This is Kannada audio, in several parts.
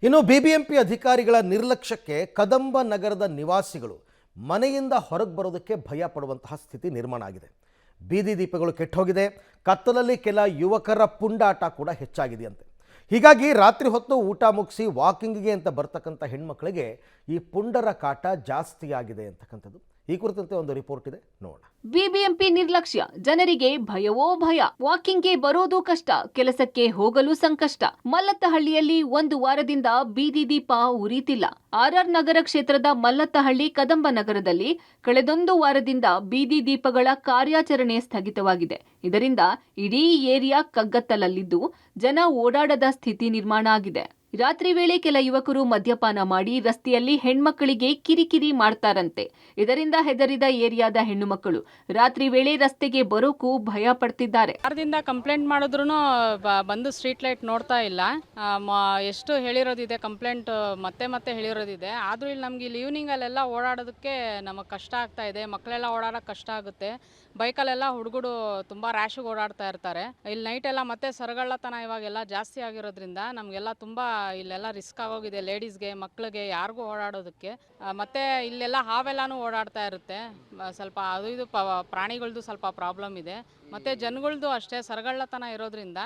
ಇನ್ನು ಬಿಬಿಎಂಪಿ ಅಧಿಕಾರಿಗಳ ನಿರ್ಲಕ್ಷ್ಯಕ್ಕೆ ಕದಂಬ ನಗರದ ನಿವಾಸಿಗಳು ಮನೆಯಿಂದ ಹೊರಗೆ ಬರೋದಕ್ಕೆ ಭಯ ಪಡುವಂತಹ ಸ್ಥಿತಿ ನಿರ್ಮಾಣ ಆಗಿದೆ. ಬೀದಿ ದೀಪಗಳು ಕೆಟ್ಟೋಗಿದೆ. ಕತ್ತಲಲ್ಲಿ ಕೆಲ ಯುವಕರ ಪುಂಡಾಟ ಕೂಡ ಹೆಚ್ಚಾಗಿದೆಯಂತೆ. ಹೀಗಾಗಿ ರಾತ್ರಿ ಹೊತ್ತು ಊಟ ಮುಗಿಸಿ ವಾಕಿಂಗ್ಗೆ ಅಂತ ಬರ್ತಕ್ಕಂಥ ಹೆಣ್ಮಕ್ಳಿಗೆ ಈ ಪುಂಡರ ಕಾಟ ಜಾಸ್ತಿ ಆಗಿದೆ ಅಂತಕ್ಕಂಥದ್ದು. ಈ ಕುರಿತಂತೆ ಒಂದು ರಿಪೋರ್ಟ್ ಇದೆ, ನೋಡೋಣ. ಬಿಬಿಎಂಪಿ ನಿರ್ಲಕ್ಷ್ಯ, ಜನರಿಗೆ ಭಯವೋ ಭಯ. ವಾಕಿಂಗ್ಗೆ ಬರೋದು ಕಷ್ಟ, ಕೆಲಸಕ್ಕೆ ಹೋಗಲು ಸಂಕಷ್ಟ. ಮಲ್ಲತ್ತಹಳ್ಳಿಯಲ್ಲಿ ಒಂದು ವಾರದಿಂದ ಬೀದಿ ದೀಪ ಉರಿತಿಲ್ಲ. ಆರ್ಆರ್ ನಗರ ಕ್ಷೇತ್ರದ ಮಲ್ಲತ್ತಹಳ್ಳಿ ಕದಂಬ ನಗರದಲ್ಲಿ ಕಳೆದೊಂದು ವಾರದಿಂದ ಬೀದಿ ದೀಪಗಳ ಕಾರ್ಯಾಚರಣೆ ಸ್ಥಗಿತವಾಗಿದೆ. ಇದರಿಂದ ಇಡೀ ಏರಿಯಾ ಕಗ್ಗತ್ತಲಲ್ಲಿದ್ದು ಜನ ಓಡಾಡದ ಸ್ಥಿತಿ ನಿರ್ಮಾಣ ಆಗಿದೆ. ರಾತ್ರಿ ವೇಳೆ ಕೆಲ ಯುವಕರು ಮದ್ಯಪಾನ ಮಾಡಿ ರಸ್ತೆಯಲ್ಲಿ ಹೆಣ್ಮಕ್ಕಳಿಗೆ ಕಿರಿಕಿರಿ ಮಾಡ್ತಾರಂತೆ. ಇದರಿಂದ ಹೆದರಿದ ಏರಿಯಾದ ಹೆಣ್ಣು ಮಕ್ಕಳು ರಾತ್ರಿ ವೇಳೆ ರಸ್ತೆಗೆ ಬರೋಕು ಭಯ ಪಡ್ತಿದ್ದಾರೆ. ವಾರದಿಂದ ಕಂಪ್ಲೇಂಟ್ ಮಾಡಿದ್ರು ಬಂದು ಸ್ಟ್ರೀಟ್ ಲೈಟ್ ನೋಡ್ತಾ ಇಲ್ಲ. ಎಷ್ಟು ಹೇಳಿರೋದಿದೆ ಕಂಪ್ಲೇಂಟ್ ಮತ್ತೆ ಮತ್ತೆ ಹೇಳಿರೋದಿದೆ. ಆದ್ರೂ ಇಲ್ಲಿ ನಮ್ಗೆ ಇಲ್ಲಿ ಈವ್ನಿಂಗಲ್ಲೆಲ್ಲ ಓಡಾಡೋದಕ್ಕೆ ನಮಗೆ ಕಷ್ಟ ಆಗ್ತಾ ಇದೆ. ಮಕ್ಕಳೆಲ್ಲ ಓಡಾಡೋಕೆ ಕಷ್ಟ ಆಗುತ್ತೆ. ಬೈಕಲ್ಲೆಲ್ಲ ಹುಡುಗರು ತುಂಬ ರ್ಯಾಶಿಗೆ ಓಡಾಡ್ತಾ ಇರ್ತಾರೆ. ಇಲ್ಲಿ ನೈಟ್ ಎಲ್ಲ ಮತ್ತೆ ಸರಗಳ್ಳತನ ಇವಾಗೆಲ್ಲ ಜಾಸ್ತಿ ಆಗಿರೋದ್ರಿಂದ ನಮಗೆಲ್ಲ ತುಂಬ ಇಲ್ಲೆಲ್ಲ ರಿಸ್ಕ್ ಆಗೋಗಿದೆ. ಲೇಡೀಸ್ಗೆ, ಮಕ್ಕಳಿಗೆ, ಯಾರಿಗೂ ಓಡಾಡೋದಕ್ಕೆ. ಮತ್ತೆ ಇಲ್ಲೆಲ್ಲ ಹಾವೆಲ್ಲಾನು ಓಡಾಡ್ತಾ ಇರುತ್ತೆ. ಸ್ವಲ್ಪ ಅದು ಇದು ಪ್ರಾಣಿಗಳದ್ದು ಸ್ವಲ್ಪ ಪ್ರಾಬ್ಲಮ್ ಇದೆ. ಮತ್ತು ಜನಗಳದ್ದು ಅಷ್ಟೇ ಸರಗಳ್ಳತನ ಇರೋದ್ರಿಂದ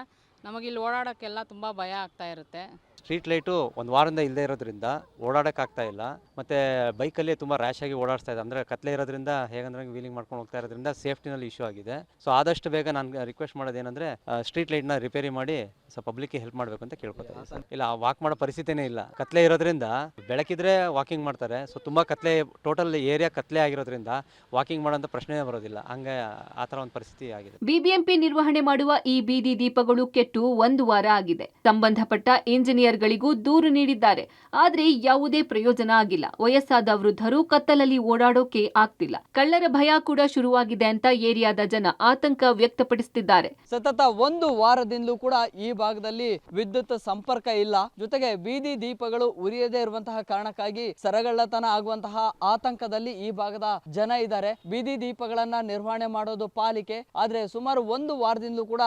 ನಮಗಿಲ್ಲಿ ಓಡಾಡೋಕ್ಕೆಲ್ಲ ತುಂಬ ಭಯ ಆಗ್ತಾ ಇರುತ್ತೆ. ಸ್ಟ್ರೀಟ್ ಲೈಟು ಒಂದು ವಾರದಿಂದ ಇಲ್ಲದೆ ಇರೋದ್ರಿಂದ ಓಡಾಡೋಕ್ಕಾಗ್ತಾ ಇಲ್ಲ. ಮತ್ತು ಬೈಕಲ್ಲಿ ತುಂಬ ರ್ಯಾಶ್ ಆಗಿ ಓಡಾಡ್ತಾ ಇದೆ. ಅಂದರೆ ಕತ್ಲೆ ಇರೋದ್ರಿಂದ ಹೇಗಂದ್ರೆ ವೀಲಿಂಗ್ ಮಾಡ್ಕೊಂಡು ಹೋಗ್ತಾ ಇರೋದ್ರಿಂದ ಸೇಫ್ಟಿನಲ್ಲಿ ಇಶ್ಯೂ ಆಗಿದೆ. ಸೊ ಆದಷ್ಟು ಬೇಗ ನಾನು ರಿಕ್ವೆಸ್ಟ್ ಮಾಡೋದೇನೆಂದರೆ ಸ್ಟ್ರೀಟ್ ಲೈಟ್ನ ರಿಪೇರಿ ಮಾಡಿ ಸೊ ಪಬ್ಲಿಕ್ಗೆ ಹೆಲ್ಪ್ ಮಾಡಬೇಕು ಅಂತ ಕೇಳ್ಕೊತಾರೆ. ಇಲ್ಲ, ವಾಕ್ ಮಾಡೋ ಪರಿಸ್ಥಿತಿನೇ ಇಲ್ಲ. ಕತ್ಲೆ ಇರೋದ್ರಿಂದ ಬೆಳಕಿದ್ರೆ ವಾಕಿಂಗ್ ಮಾಡ್ತಾರೆ. ಸೊ ತುಂಬ ಕತ್ಲೆ, ಟೋಟಲ್ ಏರಿಯಾ ಕತ್ಲೆ ಆಗಿರೋದ್ರಿಂದ ವಾಕಿಂಗ್ ಮಾಡೋಂಥ ಪ್ರಶ್ನೆ ಬರೋದಿಲ್ಲ. ಹಂಗೆ ಆ ಥರ ಒಂದು ಪರಿಸ್ಥಿತಿ ಆಗಿದೆ. ಬಿಬಿಎಂಪಿ ನಿರ್ವಹಣೆ ಮಾಡುವ ಈ ಬೀದಿ ದೀಪಗಳು ಕೆಟ್ಟು ಒಂದು ವಾರ ಆಗಿದೆ. ಸಂಬಂಧಪಟ್ಟ ಇಂಜಿನಿಯರ್ಗಳಿಗೂ ದೂರು ನೀಡಿದ್ದಾರೆ. ಆದ್ರೆ ಯಾವುದೇ ಪ್ರಯೋಜನ ಆಗಿಲ್ಲ. ವಯಸ್ಸಾದ ವೃದ್ಧರು ಕತ್ತಲಲ್ಲಿ ಓಡಾಡೋಕೆ ಆಗ್ತಿಲ್ಲ. ಕಳ್ಳರ ಭಯ ಕೂಡ ಶುರುವಾಗಿದೆ ಅಂತ ಏರಿಯಾದ ಜನ ಆತಂಕ ವ್ಯಕ್ತಪಡಿಸುತ್ತಿದ್ದಾರೆ. ಸತತ ಒಂದು ವಾರದಿಂದಲೂ ಕೂಡ ಈ ಭಾಗದಲ್ಲಿ ವಿದ್ಯುತ್ ಸಂಪರ್ಕ ಇಲ್ಲ. ಜೊತೆಗೆ ಬೀದಿ ದೀಪಗಳು ಉರಿಯದೇ ಇರುವಂತಹ ಕಾರಣಕ್ಕಾಗಿ ಸರಗಳ್ಳತನ ಆಗುವಂತಹ ಆತಂಕದಲ್ಲಿ ಈ ಭಾಗದ ಜನ ಇದ್ದಾರೆ. ಬೀದಿ ದೀಪಗಳನ್ನ ನಿರ್ವಹಣೆ ಮಾಡೋದು ಪಾಲಿಕೆ, ಆದ್ರೆ ಸುಮಾರು ಒಂದು ವಾರದಿಂದಲೂ ಕೂಡ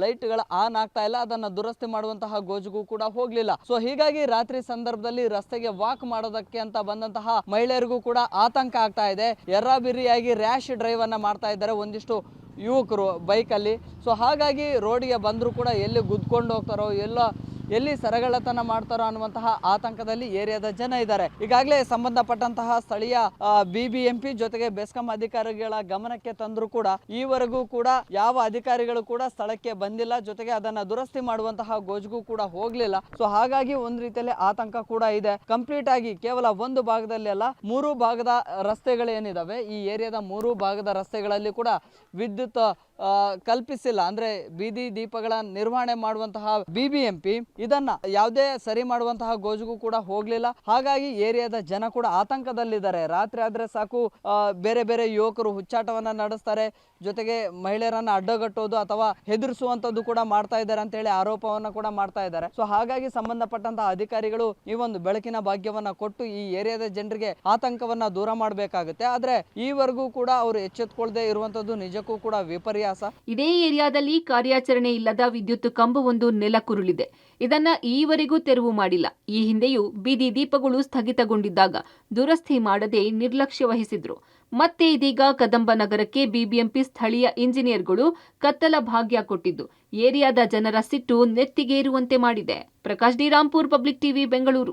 ಲೈಟ್ಗಳ ಆನ್ ಆಗ್ತಾ ಇಲ್ಲ. ಅದನ್ನ ದುರಸ್ತಿ ಮಾಡುವಂತಹ ಗೋಜಿಗೂ ಕೂಡ ಹೋಗ್ಲಿಲ್ಲ. ಸೊ ಹೀಗಾಗಿ ರಾತ್ರಿ ಸಂದರ್ಭದಲ್ಲಿ ರಸ್ತೆಗೆ ವಾಕ್ ಮಾಡೋದಕ್ಕೆ ಅಂತ ಬಂದಂತಹ ಮಹಿಳೆಯರಿಗೂ ಕೂಡ ಆತಂಕ ಆಗ್ತಾ ಇದೆ. ಎರ್ರಾಬಿರಿಯಾಗಿ ರ್ಯಾಶ್ ಡ್ರೈವ್ ಅನ್ನ ಮಾಡ್ತಾ ಇದ್ದಾರೆ ಒಂದಿಷ್ಟು ಯುವಕರು ಬೈಕಲ್ಲಿ. ಸೊ ಹಾಗಾಗಿ ರೋಡಿಗೆ ಬಂದರೂ ಕೂಡ ಎಲ್ಲಿ ಗುದ್ಕೊಂಡು ಹೋಗ್ತಾರೋ, ಎಲ್ಲಿ ಸರಗಳ್ಳತನ ಮಾಡ್ತಾರೋ ಅನ್ನುವಂತಹ ಆತಂಕದಲ್ಲಿ ಏರಿಯಾದ ಜನ ಇದ್ದಾರೆ. ಈಗಾಗಲೇ ಸಂಬಂಧಪಟ್ಟಂತಹ ಸ್ಥಳೀಯ ಬಿಬಿಎಂಪಿ ಜೊತೆಗೆ ಬೆಸ್ಕಾಂ ಅಧಿಕಾರಿಗಳ ಗಮನಕ್ಕೆ ತಂದರೂ ಕೂಡ ಈವರೆಗೂ ಕೂಡ ಯಾವ ಅಧಿಕಾರಿಗಳು ಕೂಡ ಸ್ಥಳಕ್ಕೆ ಬಂದಿಲ್ಲ. ಜೊತೆಗೆ ಅದನ್ನ ದುರಸ್ತಿ ಮಾಡುವಂತಹ ಗೋಜಿಗೂ ಕೂಡ ಹೋಗ್ಲಿಲ್ಲ. ಸೊ ಹಾಗಾಗಿ ಒಂದ್ ರೀತಿಯಲ್ಲಿ ಆತಂಕ ಕೂಡ ಇದೆ. ಕಂಪ್ಲೀಟ್ ಆಗಿ ಕೇವಲ ಒಂದು ಭಾಗದಲ್ಲಿ ಅಲ್ಲ, 3 ಭಾಗದ ರಸ್ತೆಗಳೇನಿದಾವೆ, ಈ ಏರಿಯಾದ 3 ಭಾಗದ ರಸ್ತೆಗಳಲ್ಲಿ ಕೂಡ ವಿದ್ಯುತ್ ಕಲ್ಪಿಸಿಲ್ಲ. ಅಂದ್ರೆ ಬೀದಿ ದೀಪಗಳ ನಿರ್ವಹಣೆ ಮಾಡುವಂತಹ ಬಿಬಿಎಂಪಿ ಇದನ್ನ ಯಾವುದೇ ಸರಿ ಮಾಡುವಂತಹ ಗೋಜಿಗೂ ಕೂಡ ಹೋಗ್ಲಿಲ್ಲ. ಹಾಗಾಗಿ ಏರಿಯಾದ ಜನ ಕೂಡ ಆತಂಕದಲ್ಲಿದ್ದಾರೆ. ರಾತ್ರಿ ಆದ್ರೆ ಸಾಕು ಬೇರೆ ಬೇರೆ ಯುವಕರು ಹುಚ್ಚಾಟವನ್ನ ನಡೆಸ್ತಾರೆ. ಜೊತೆಗೆ ಮಹಿಳೆಯರನ್ನ ಅಡ್ಡಗಟ್ಟೋದು ಅಥವಾ ಹೆದರಿಸುವಂತದ್ದು ಕೂಡ ಮಾಡ್ತಾ ಇದ್ದಾರೆ ಅಂತ ಹೇಳಿ ಆರೋಪವನ್ನ ಕೂಡ ಮಾಡ್ತಾ ಇದ್ದಾರೆ. ಸೊ ಹಾಗಾಗಿ ಸಂಬಂಧಪಟ್ಟಂತಹ ಅಧಿಕಾರಿಗಳು ಈ ಒಂದು ಬೆಳಕಿನ ಭಾಗ್ಯವನ್ನ ಕೊಟ್ಟು ಈ ಏರಿಯಾದ ಜನರಿಗೆ ಆತಂಕವನ್ನ ದೂರ ಮಾಡಬೇಕಾಗುತ್ತೆ. ಆದ್ರೆ ಈವರೆಗೂ ಕೂಡ ಅವರು ಎಚ್ಚೆತ್ತುಕೊಳ್ಳದೆ ಇರುವಂತದ್ದು ನಿಜಕ್ಕೂ ಕೂಡ ವಿಪರ್ಯಾಸ. ಇದೇ ಏರಿಯಾದಲ್ಲಿ ಕಾರ್ಯಾಚರಣೆ ಇಲ್ಲದ ವಿದ್ಯುತ್ ಕಂಬವೊಂದು ನೆಲಕ್ಕುರುಳಿದೆ. ಇದನ್ನ ಈವರೆಗೂ ತೆರವು ಮಾಡಿಲ್ಲ. ಈ ಹಿಂದೆಯೂ ಬೀದಿ ದೀಪಗಳು ಸ್ಥಗಿತಗೊಂಡಿದ್ದಾಗ ದುರಸ್ತಿ ಮಾಡದೆ ನಿರ್ಲಕ್ಷ್ಯ ವಹಿಸಿದ್ರು. ಮತ್ತೆ ಇದೀಗ ಕದಂಬ ನಗರಕ್ಕೆ ಬಿಬಿಎಂಪಿ ಸ್ಥಳೀಯ ಇಂಜಿನಿಯರ್ಗಳು ಕತ್ತಲ ಭಾಗ್ಯ ಕೊಟ್ಟಿದ್ದು ಏರಿಯಾದ ಜನರ ಸಿಟ್ಟು ನೆತ್ತಿಗೇರುವಂತೆ ಮಾಡಿದೆ. Prakash D Rampur, public TV, Bengaluru.